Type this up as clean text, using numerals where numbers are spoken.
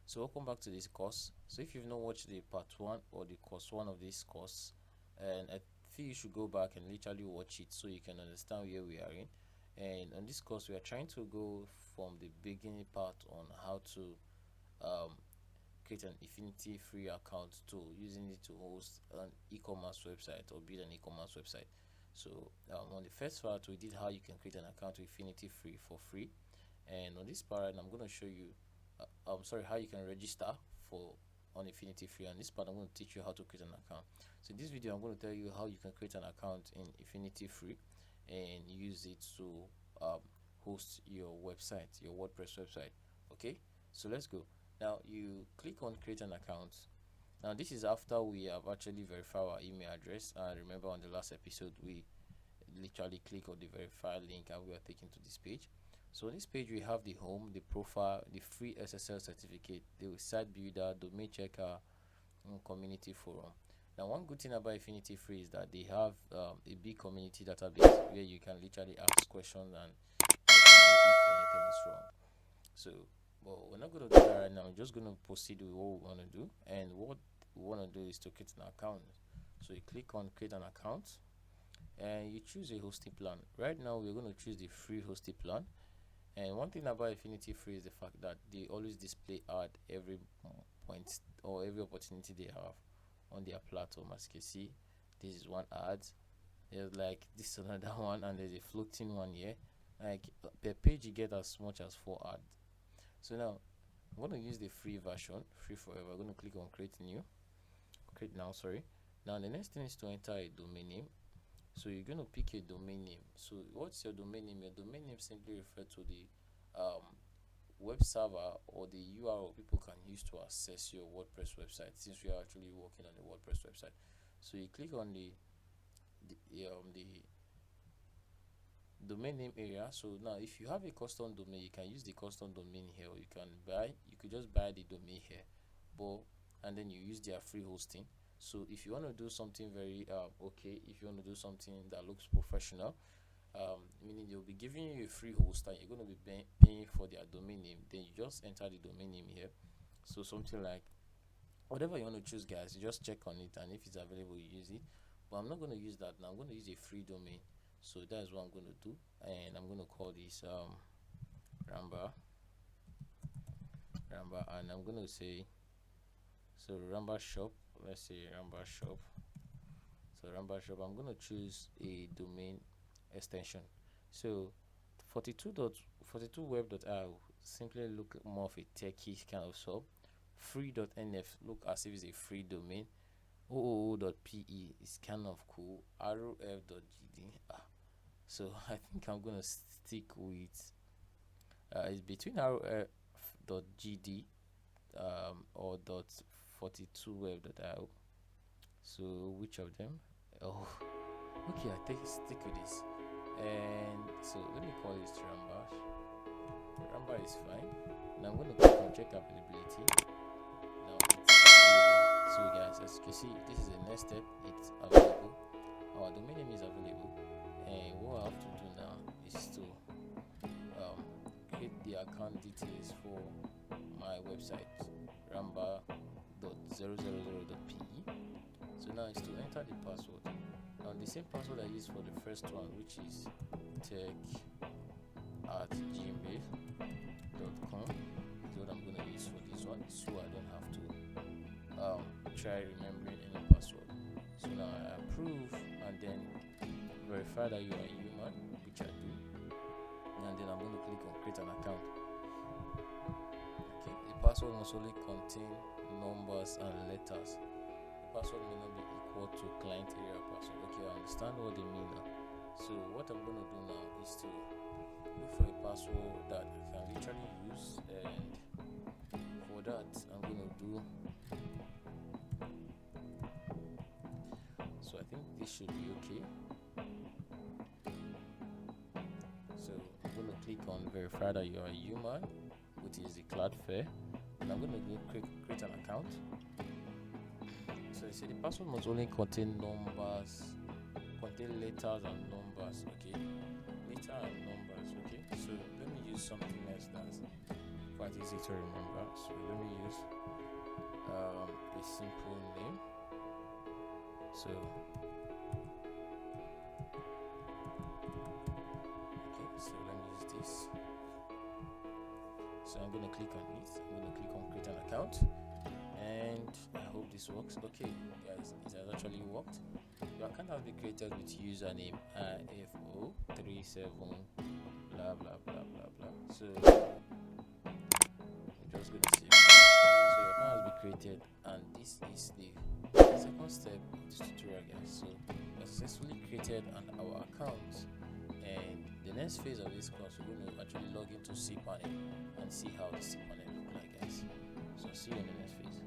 So welcome back to this course. So if you've not watched the part 1 or the course 1 of this course, and I feel you should go back and literally watch it so you can understand where we are in. And on this course we are trying to go from the beginning part on how to create an Infinityfree account to using it to host an e-commerce website or build an e-commerce website. So on the first part we did how you can create an account with Infinityfree for free, and on this part I'm going to show you how you can register for on Infinityfree. On this part I'm going to teach you how to create an account. So in this video I'm going to tell you how you can create an account in Infinityfree and use it to host your website, your WordPress website. Okay, so let's go. Now you click on create an account. Now this is after we have actually verified our email address, and remember on the last episode we literally click on the verify link and we are taken to this page. So on this page we have the home, the profile, the free SSL certificate, the site builder, domain checker, and community forum. Now one good thing about Infinityfree is that they have a big community database where you can literally ask questions and let you know if anything is wrong. So but we're not going to do that right now. I'm just going to proceed with what we want to do, and what we want to do is to create an account. So you click on create an account and you choose a hosting plan. Right now we're going to choose the free hosting plan. And one thing about Infinityfree is the fact that they always display ad every point or every opportunity they have on their platform. As you can see, this is one ad, there's like this another one, and there's a floating one here. Like per page you get as much as 4 ads. So now I'm going to use the free version, free forever. I'm going to click on create now, sorry. Now the next thing is to enter a domain name. So you're going to pick a domain name. So what's your domain name? Your domain name simply refers to the web server or the URL people can use to access your WordPress website, since we are actually working on the WordPress website. So you click on the domain name area. So now if you have a custom domain, you can use the custom domain here, or you could just buy the domain here, and then you use their free hosting. So if you want to do something very if you want to do something that looks professional, meaning they'll be giving you a free host and you're going to be paying for their domain name, then you just enter the domain name here. So something like whatever you want to choose, guys, you just check on it, and if it's available you use it. But I'm not going to use that now. I'm going to use a free domain. So that's what I'm going to do, and I'm going to call this Ramba, and I'm going to say, so Ramba shop, let's say Ramba shop. So Ramba shop, I'm going to choose a domain extension. So 42web.io simply look more of a techie kind of shop. Free.nf look as if it's a free domain. OOO.pe is kind of cool. ROF.gd. So I think I'm gonna stick with it's between ROF.gd or .42web.io. So which of them? Oh, okay, stick with this. And so let me call this Ramba. Ramba is fine. Now I'm going to click on check availability. Now it's available. So guys, as you can see, this is the next step. It's available. Our domain name is available, and what I have to do now is to create the account details for my website, ramba.000.pe. So now it's to enter the password. Now the same password I used for the first one, which is tech@gmail.com, is what I'm going to use for this one, so I don't have to try remembering any password. So now I approve and then verify that you are a human, which I do, and then I'm going to click on create an account. Okay, the password must only contain numbers and letters. The password may not be equal to client area password. Okay, I understand what they mean now. So what I'm going to do now is to look for a password that I can literally use, and for that I'm going to do, so I think this should be okay. So I'm going to click on verify that you are a human, which is the Cloudflare, and I'm going to create an account. So you see the password must only contain letters and numbers. Okay, letter and numbers. Okay, so let me use something else that's quite easy to remember. So let me use simple name. So okay, so let me use this. So I'm going to click on it. I'm going to click on create an account, and I hope this works. Okay guys, it has actually worked. Your account has been created with username ifo37 blah blah blah blah blah. So I'm just going to save. So your account has been created, and this is the second step of this tutorial, guys. So we have successfully created our account, and the next phase of this course, we're going to actually log into cPanel and see how the cPanel look like, guys. So see you in the next phase.